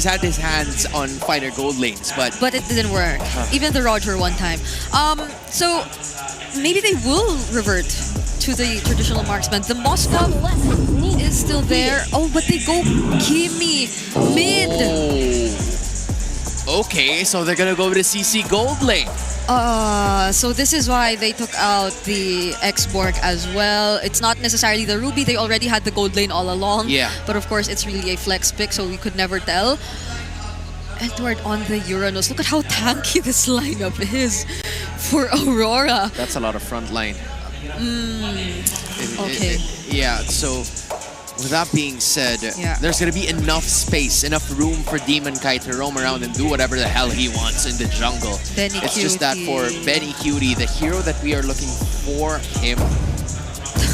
had his hands on finer gold lanes, but it didn't work. Even the Roger one time. So maybe they will revert to the traditional marksman. The Moskov is still there. Oh, but they go Kimi mid. Okay, so they're gonna go with the CC gold lane. So this is why they took out the X-Borg as well. It's not necessarily the Ruby. They already had the gold lane all along. Yeah. But of course, it's really a flex pick, so we could never tell. Edward on the Uranus. Look at how tanky this lineup is for Aurora. That's a lot of front line. Okay. Yeah, so with that being said, there's going to be enough space, enough room for Demon Kai to roam around and do whatever the hell he wants in the jungle. It's just that for Benny Cutie, the hero that we are looking for him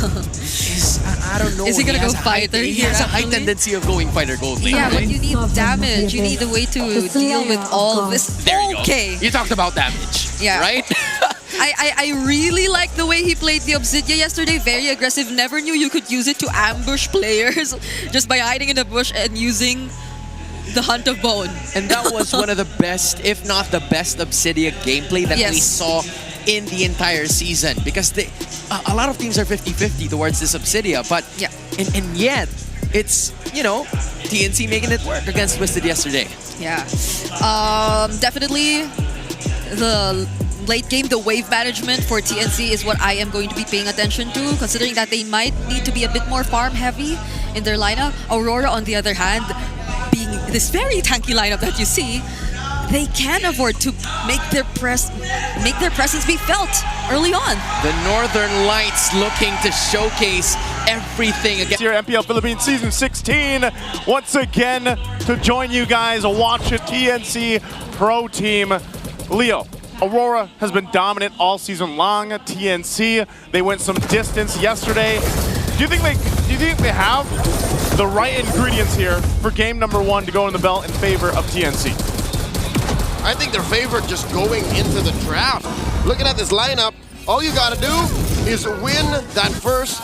is, I don't know. Is he going to go fighter? He has a high tendency of going fighter gold lane. Yeah, but you need damage. You need a way to deal with all this. There you go. Okay. You talked about damage, right? I really like the way he played the Obsidia yesterday. Very aggressive. Never knew you could use it to ambush players just by hiding in the bush and using the Hunt of Bone. And that was one of the best, if not the best, Obsidia gameplay that we saw in the entire season. Because a lot of teams are 50-50 towards this Obsidia, but and yet it's, you know, TNC making it work against Twisted yesterday. Yeah. Definitely the late game, the wave management for TNC is what I am going to be paying attention to, considering that they might need to be a bit more farm heavy in their lineup. Aurora, on the other hand, being this very tanky lineup that you see, they can afford to make their presence be felt early on. The Northern Lights looking to showcase everything again. Here, MPL Philippines Season 16, once again to join you guys, watch a TNC Pro Team. Leo, Aurora has been dominant all season long. TNC, they went some distance yesterday. Do you think they have the right ingredients here for game number 1 to go in the belt in favor of TNC? I think they're favored just going into the draft. Looking at this lineup, all you gotta do is win that first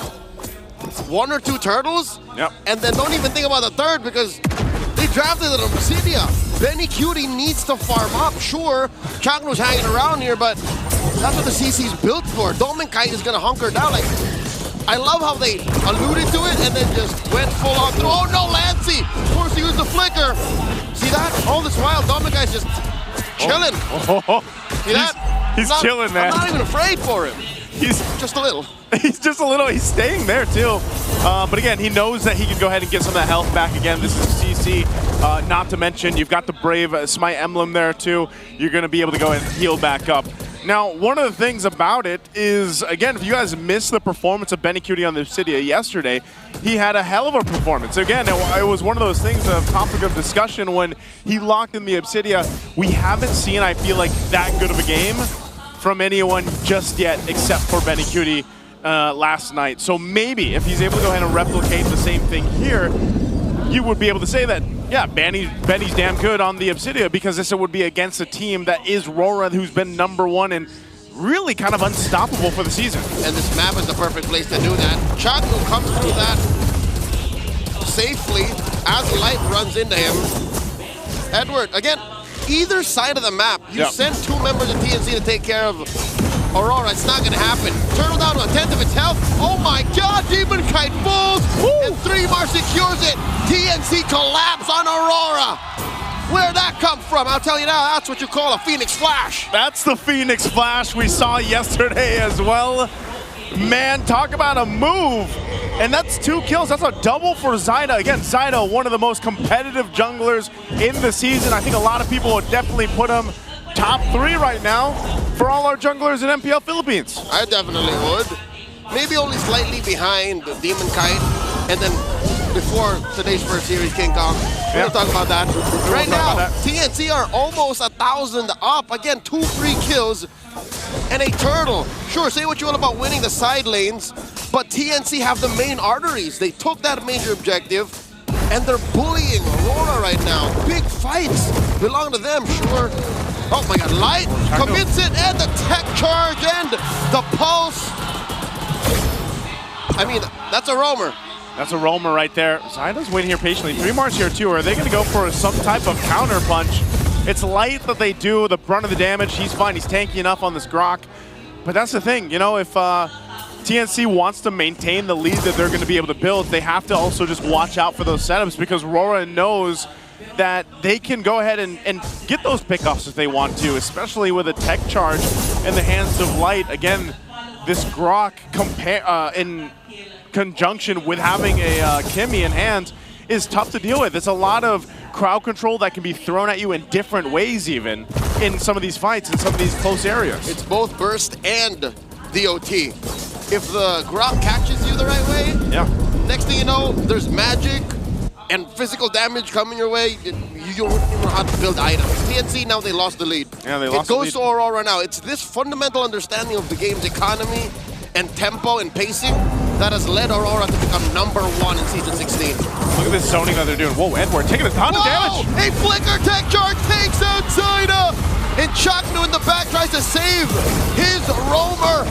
1 or 2 turtles, and then don't even think about the third because they drafted an Obsidia. Benny Cutie needs to farm up. Sure, Chagnu's hanging around here, but that's what the CC's built for. Dominkai is gonna hunker down. Like, I love how they alluded to it and then just went full on through. Oh no, Lancey! Forced to use the flicker. See that? All this while, Dominkai's just chilling. See that? He's chilling, man. I'm not even afraid for him. He's just a little. He's just a little. He's staying there too. But again, he knows that he can go ahead and get some of that health back again. This is CC. Not to mention, you've got the Brave Smite emblem there too. You're going to be able to go and heal back up. Now, one of the things about it is, again, if you guys missed the performance of Benny Cutie on the Obsidia yesterday, he had a hell of a performance. Again, it was one of those things, a topic of discussion when he locked in the Obsidia. We haven't seen, I feel like, that good of a game from anyone just yet, except for Benny Cutie last night. So maybe if he's able to go ahead and replicate the same thing here, you would be able to say that, yeah, Benny's damn good on the Obsidia, because this would be against a team that is Rora, who's been #1 and really kind of unstoppable for the season. And this map is the perfect place to do that. Chagnu comes through that safely as Light runs into him. Edward, again, either side of the map, you send 2 members of TNC to take care of Aurora. It's not going to happen. Turtle down to a 10th of its health. Oh my god, Demon Kite falls, and 3 more secures it. TNC collapse on Aurora. Where'd that come from? I'll tell you now, that's what you call a Phoenix Flash. That's the Phoenix Flash we saw yesterday as well. Man, talk about a move. And that's 2 kills. That's a double for Zyda. Again, Zyda, one of the most competitive junglers in the season. I think a lot of people would definitely put him top 3 right now for all our junglers in MPL Philippines. I definitely would. Maybe only slightly behind Demon Kite, and then before today's first series, King Kong. We'll talk about that. Right now, TNC are almost 1,000 up. Again, 2 free kills and a turtle. Sure, say what you want about winning the side lanes, but TNC have the main arteries. They took that major objective, and they're bullying Aurora right now. Big fights belong to them, sure. Oh my god, Light commits it, and the tech charge, and the pulse. I mean, that's a roamer. That's a roamer right there. Zyda's waiting here patiently. 3Mars here too. Are they going to go for some type of counter punch? It's light that they do the brunt of the damage. He's fine. He's tanky enough on this Grok. But that's the thing, you know, if TNC wants to maintain the lead that they're going to be able to build, they have to also just watch out for those setups, because Aurora knows that they can go ahead and get those pickoffs if they want to, especially with a tech charge in the hands of Light. Again, this Grok in conjunction with having a Kimmy in hand is tough to deal with. It's a lot of crowd control that can be thrown at you in different ways, even in some of these fights, in some of these close areas. It's both burst and DOT. If the Grok catches you the right way, next thing you know, there's magic and physical damage coming your way. You don't even know how to build items. TNC, now they lost the lead. Yeah, they lost the lead. It goes to Aurora now. It's this fundamental understanding of the game's economy and tempo and pacing that has led Aurora to become #1 in Season 16. Look at this zoning that they're doing. Whoa, Edward taking a ton of damage. A flicker tech charge takes out Zyda. And Chaknu in the back tries to save his roamer.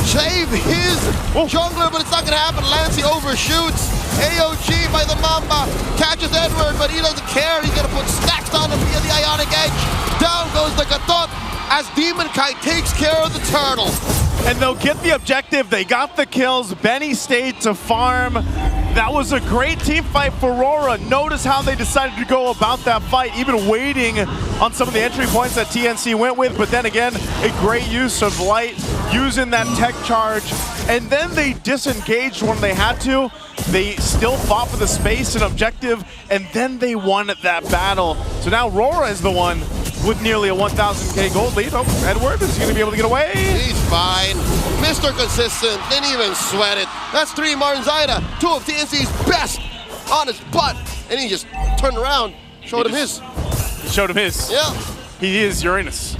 Save his jungler, but it's not going to happen. Lancey overshoots. AOG by the Mamba catches Edward, but he doesn't care. He's going to put stacks on him via the Ionic Edge. Down goes the Gatot as Demon Kite takes care of the turtle. And they'll get the objective. They got the kills. Benny stayed to farm. That was a great team fight for Aurora. Notice how they decided to go about that fight, even waiting on some of the entry points that TNC went with. But then again, a great use of Light, using that tech charge. And then they disengaged when they had to. They still fought for the space and objective, and then they won that battle. So now Aurora is the one with nearly a 1,000K gold lead. Oh, Edward, is he going to be able to get away? He's fine. Mr. Consistent, didn't even sweat it. That's 3Mars Zyda, 2 of TNC's best on his butt. And he just turned around, showed him his. He showed him his. Yeah. He is Uranus.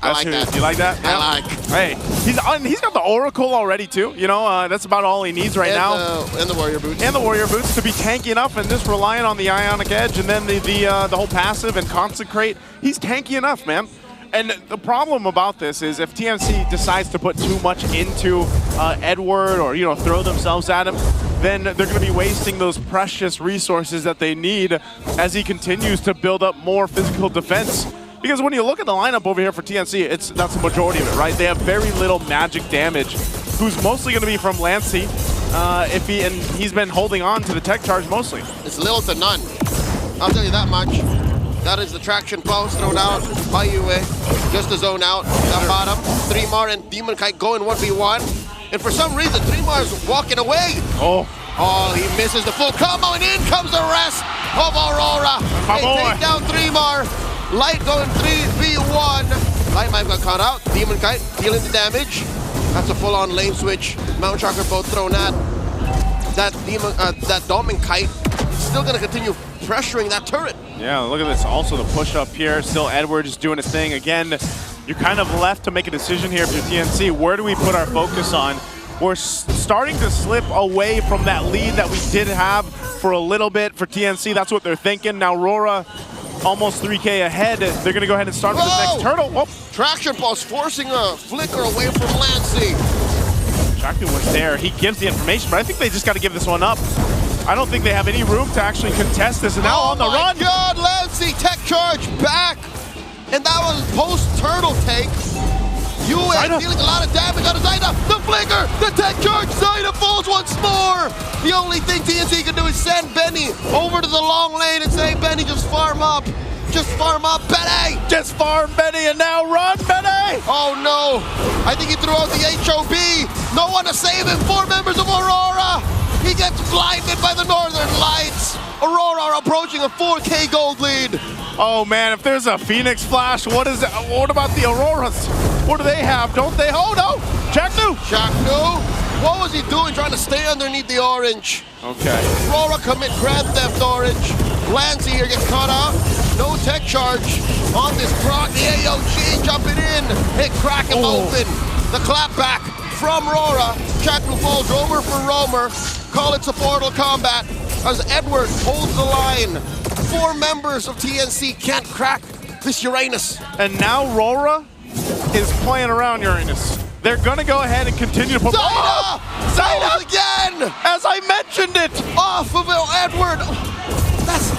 I like that. You like that? I like. Hey, he's got the Oracle already too. You know, that's about all he needs right now. And the Warrior Boots. And the Warrior Boots to be tanky enough and just relying on the Ionic Edge and then the whole passive and Consecrate. He's tanky enough, man. And the problem about this is if TNC decides to put too much into Edward or, you know, throw themselves at him, then they're going to be wasting those precious resources that they need as he continues to build up more physical defense. Because when you look at the lineup over here for TNC, that's the majority of it, right? They have very little magic damage, who's mostly going to be from Lancey, and he's been holding on to the tech charge mostly. It's little to none. I'll tell you that much. That is the traction pulse thrown out by Yue. Just to zone out that bottom. 3Mar and Demon Kite going 1v1. And for some reason, 3Mar's walking away. Oh, he misses the full combo, and in comes the rest of Aurora. They take down 3Mar. Light going 3v1. Light might have got caught out. Demon Kite dealing the damage. That's a full-on lane switch. Mountain Shocker both thrown at. That Doming Kite still going to continue pressuring that turret. Yeah, look at this. Also the push up here. Still Edward is doing his thing. Again, you're kind of left to make a decision here if you're TNC. Where do we put our focus on? We're starting to slip away from that lead that we did have for a little bit for TNC. That's what they're thinking. Now Aurora almost 3K ahead. They're going to go ahead and start with this next turtle. Oh. Traction Pulse forcing a flicker away from Lancey. Chaknu was there. He gives the information, but I think they just got to give this one up. I don't think they have any room to actually contest this. And now on the run. Oh my God, Lancey tech charge back. And that was post-turtle take. Yue dealing a lot of damage on Zyda. The flicker, the tech charge, Zyda falls once more. The only thing TNC can do is send Benny over to the long lane and say, Benny, just farm up. Just farm up, Benny. Just farm Benny and now run, Benny. Oh no, I think he threw out the HOB. No one to save him, 4 members of Aurora. He gets blinded by the Northern Lights. Aurora are approaching a 4K gold lead. Oh man, if there's a Phoenix Flash, what about the Auroras? What do they have? Don't they? Oh no! Chaknu! What was he doing trying to stay underneath the orange? Okay. Aurora commit Grand Theft Orange. Lancey here gets caught out. No tech charge on this Grok. The AOG jumping in. They crack him open. The clapback from Aurora. Chaknu falls roamer for roamer. Call it supportal combat as Edward holds the line. 4 members of TNC can't crack this Uranus. And now Aurora is playing around, Uranus. They're going to go ahead and continue to put... Zaida! Zaida! Again! As I mentioned it! Off of Edward! That's...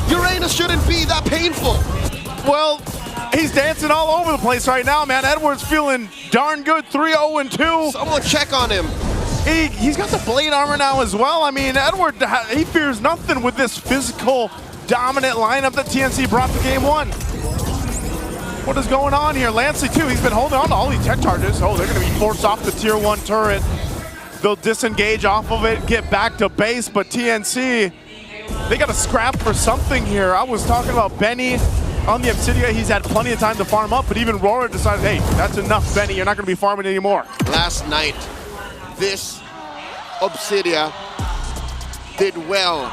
Uranus shouldn't be that painful. Well, he's dancing all over the place right now, man. Edward's feeling darn good, 3-0-2. Someone check on him. He's got the blade armor now as well. I mean, Edward, he fears nothing with this physical, dominant lineup that TNC brought to game 1. What is going on here? Lancey, too, he's been holding on to all these tech charges. Oh, they're going to be forced off the tier 1 turret. They'll disengage off of it, get back to base, but TNC, they got to scrap for something here. I was talking about Benny on the Obsidia. He's had plenty of time to farm up, but even Rora decided, hey, that's enough, Benny. You're not going to be farming anymore. Last night, this Obsidia did well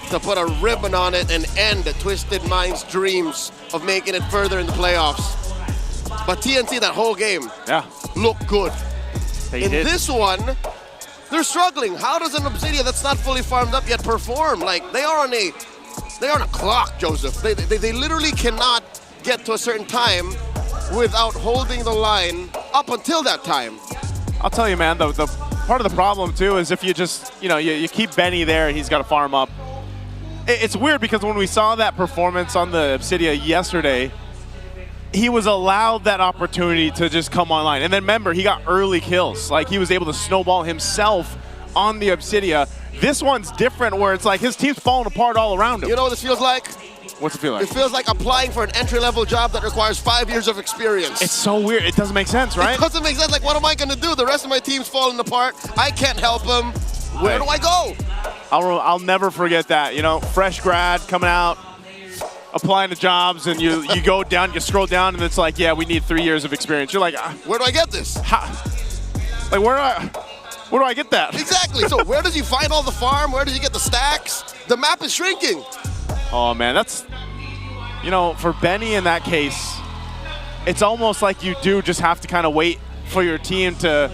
to put a ribbon on it and end the Twisted Minds' dreams of making it further in the playoffs. But TNC that whole game looked good. In this one, they're struggling. How does an Obsidia that's not fully farmed up yet perform? Like, they are on a clock, Joseph. They literally cannot get to a certain time without holding the line up until that time. I'll tell you, man, the part of the problem, too, is if you just, you keep Benny there, he's got to farm up. It's weird because when we saw that performance on the Obsidia yesterday, he was allowed that opportunity to just come online. And then remember, he got early kills. Like, he was able to snowball himself on the Obsidia. This one's different where it's like his team's falling apart all around him. You know what this feels like? What's it feel like? It feels like applying for an entry-level job that requires 5 years of experience. It's so weird. It doesn't make sense, right? It doesn't make sense. Like, what am I going to do? The rest of my team's falling apart. I can't help them. Where do I go? I'll never forget that. Fresh grad coming out, applying to jobs, and you go down, you scroll down, and it's like, yeah, we need 3 years of experience. You're like, where do I get this? Like, where do I get that? Exactly. So where does he find all the farm? Where does he get the stacks? The map is shrinking. Oh, man, that's, for Benny in that case, it's almost like you do just have to kind of wait for your team to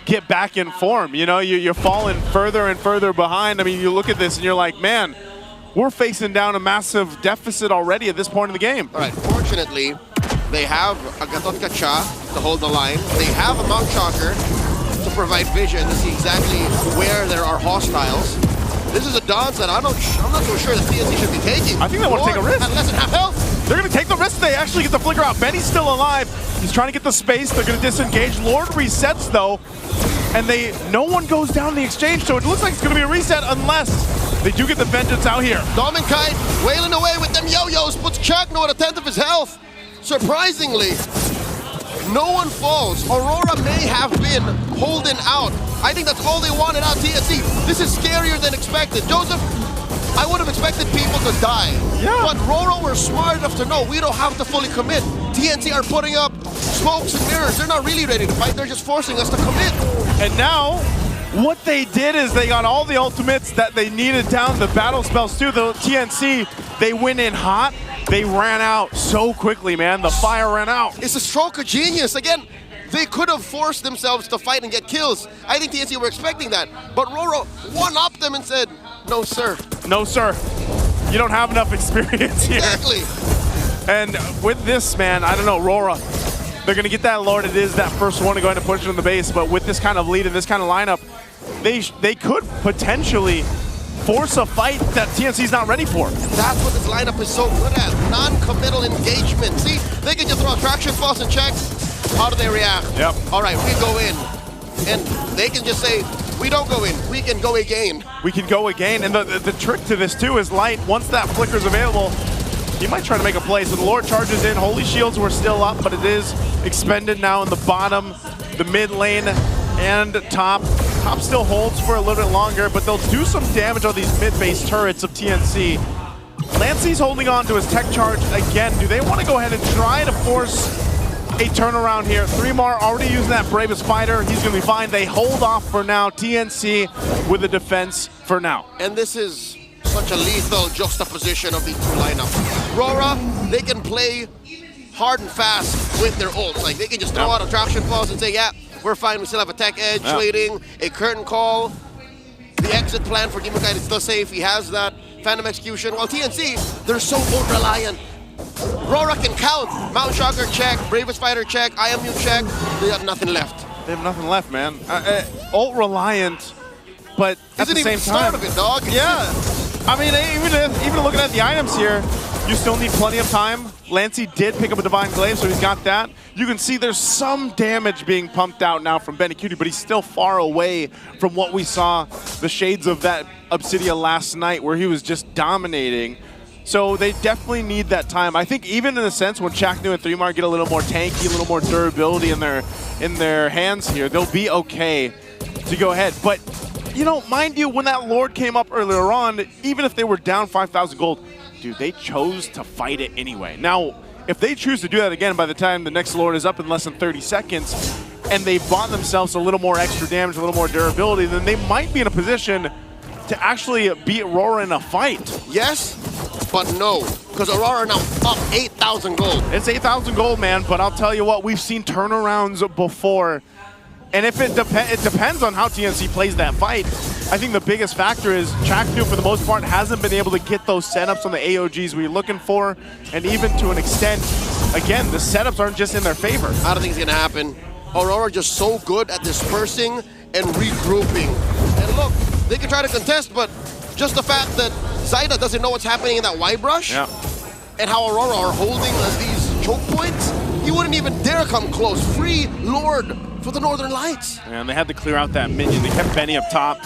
get back in form. You're falling further and further behind. I mean, you look at this and you're like, man, we're facing down a massive deficit already at this point in the game. All right, fortunately, they have a Gatot Kacha to hold the line. They have a Mount Shocker to provide vision to see exactly where there are hostiles. This is a dance that I'm not so sure that TNC should be taking. I think they want to take a risk. At less than half health. They're going to take the risk. They actually get the flicker out. Benny's still alive. He's trying to get the space. They're going to disengage. Lord resets, though, and no one goes down the exchange, so it looks like it's going to be a reset unless they do get the vengeance out here. Dominkite wailing away with them yo-yos, puts Chakno at a tenth of his health. Surprisingly, no one falls. Aurora may have been holding out. I think that's all they wanted out of TNC. This is scarier than expected. Joseph, I would have expected people to die. Yeah. But Rora were smart enough to know we don't have to fully commit. TNC are putting up smokes and mirrors. They're not really ready to fight. They're just forcing us to commit. And now, what they did is they got all the ultimates that they needed down, the battle spells too. The TNC, they went in hot. They ran out so quickly, man. The fire ran out. It's a stroke of genius. Again, they could have forced themselves to fight and get kills. I think TNC were expecting that. But Rora one-upped them and said, no, sir. No, sir. You don't have enough experience here. Exactly. And with this, man, I don't know, Rora, they're going to get that Lord. It is that first one to go ahead and push it in the base. But with this kind of lead and this kind of lineup, they could potentially force a fight that TNC's not ready for. That's what this lineup is so good at. Non-committal engagement. See, they can just throw attraction falls and check. How do they react? Yep. All right, we go in. And they can just say, we don't go in, we can go again. We can go again. And the trick to this, too, is Light, once that flicker's available, he might try to make a play. So the Lord charges in. Holy Shields were still up, but it is expended now in the bottom, the mid lane, and top. Top still holds for a little bit longer, but they'll do some damage on these mid-base turrets of TNC. Lancey's holding on to his tech charge again. Do they want to go ahead and try to force a turnaround here? 3mar already using that Bravest Fighter. He's going to be fine. They hold off for now. TNC with the defense for now. And this is such a lethal juxtaposition of these two lineups. Rora, they can play hard and fast with their ults. Like, they can just throw out attraction falls and say, yeah, we're fine, we still have a tech edge, waiting, a curtain call. The exit plan for Dominkite is still safe, he has that Phantom Execution. While TNC, they're so ult reliant. Rora can count. Mount Shocker check, Bravest Fighter check, IMU check. They got nothing left. They have nothing left, man. Ult reliant, but at the same time, start of it, dog. Yeah. I mean, even looking at the items here, you still need plenty of time. Lancey did pick up a Divine Glaive, so he's got that. You can see there's some damage being pumped out now from Benny-Cutie, but he's still far away from what we saw the shades of that Obsidia last night, where he was just dominating. So they definitely need that time. I think even in a sense when Chaknu and 3mar get a little more tanky, a little more durability in their hands here, they'll be okay to go ahead. But, you know, mind you, when that Lord came up earlier on, even if they were down 5,000 gold, dude, they chose to fight it anyway. Now, if they choose to do that again by the time the next Lord is up in less than 30 seconds, and they bought themselves a little more extra damage, a little more durability, then they might be in a position to actually beat Aurora in a fight. Yes, but no, because Aurora are now up 8,000 gold. It's 8,000 gold, man, but I'll tell you what, we've seen turnarounds before. And if it depends on how TNC plays that fight. I think the biggest factor is Chaknu, for the most part, hasn't been able to get those setups on the AOGs we're looking for. And even to an extent, again, the setups aren't just in their favor. I don't think it's going to happen. Aurora are just so good at dispersing and regrouping. And look, they can try to contest, but just the fact that Zaida doesn't know what's happening in that Y brush, and how Aurora are holding these choke points, he wouldn't even dare come close. Free Lord for the Northern Lights. And they had to clear out that minion. They kept Benny up top.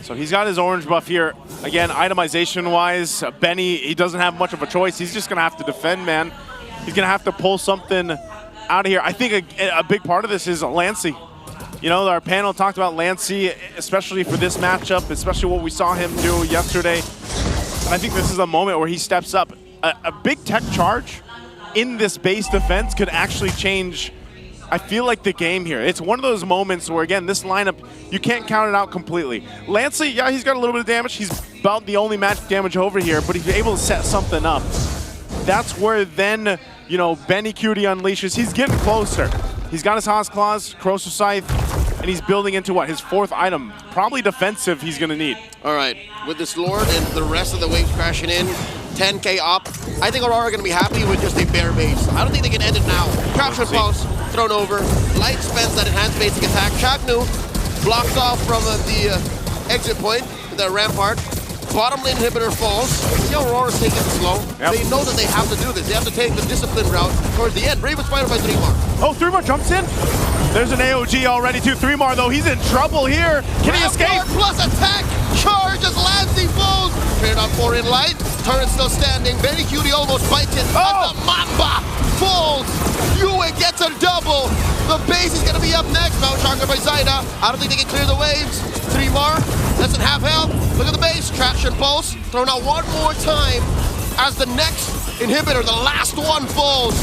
So he's got his orange buff here. Again, itemization-wise, Benny, he doesn't have much of a choice. He's just going to have to defend, man. He's going to have to pull something out of here. I think a big part of this is Lancey. You know, our panel talked about Lancey, especially for this matchup, especially what we saw him do yesterday. And I think this is a moment where he steps up. A big tech charge in this base defense could actually change, I feel like, the game here. It's one of those moments where, again, this lineup, you can't count it out completely. Lancey, yeah, he's got a little bit of damage. He's about the only magic damage over here, but if you're able to set something up, that's where then, you know, Benny-Cutie unleashes. He's getting closer. He's got his Haas Claws, Corrosive Scythe, and he's building into what? His fourth item. Probably defensive he's going to need. All right, with this Lord and the rest of the waves crashing in, 10K up, I think Aurora are going to be happy with just a bare base. I don't think they can end it now. Capture Pulse, thrown over. Light spends that enhanced basic attack. Chaknu blocks off from the exit point, the rampart. Bottom lane inhibitor falls. See how Aurora's taking it slow? They know that they have to do this. They have to take the discipline route towards the end. Bravest Fighter by 3mar. Oh, 3mar jumps in. There's an AOG already too. 3mar, though, he's in trouble here. Can he escape? Plus attack. Charge as Lancey falls. Paired up 4 in light. Turret still standing. Benny-Cutie almost bites it. As the Mamba falls. Yue gets a double. The base is going to be up next. Mount Shocker by Zaida. I don't think they can clear the waves. 3mar, less than half health. Look at the base. Traction Pulse. Thrown out one more time as the next inhibitor, the last one, falls.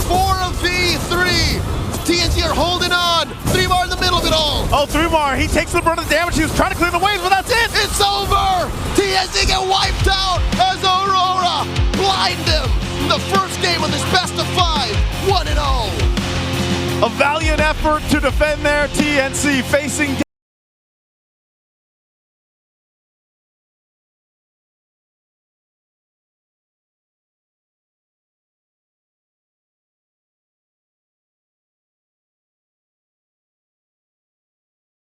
4v3. TNC are holding on. 3mar in the middle of it all. Oh, 3mar, he takes the brunt of the damage. He was trying to clear the waves, but that's it. It's over. TNC get wiped out as Aurora blind him in the first game of this best of 5. 1-0. A valiant effort to defend there. TNC facing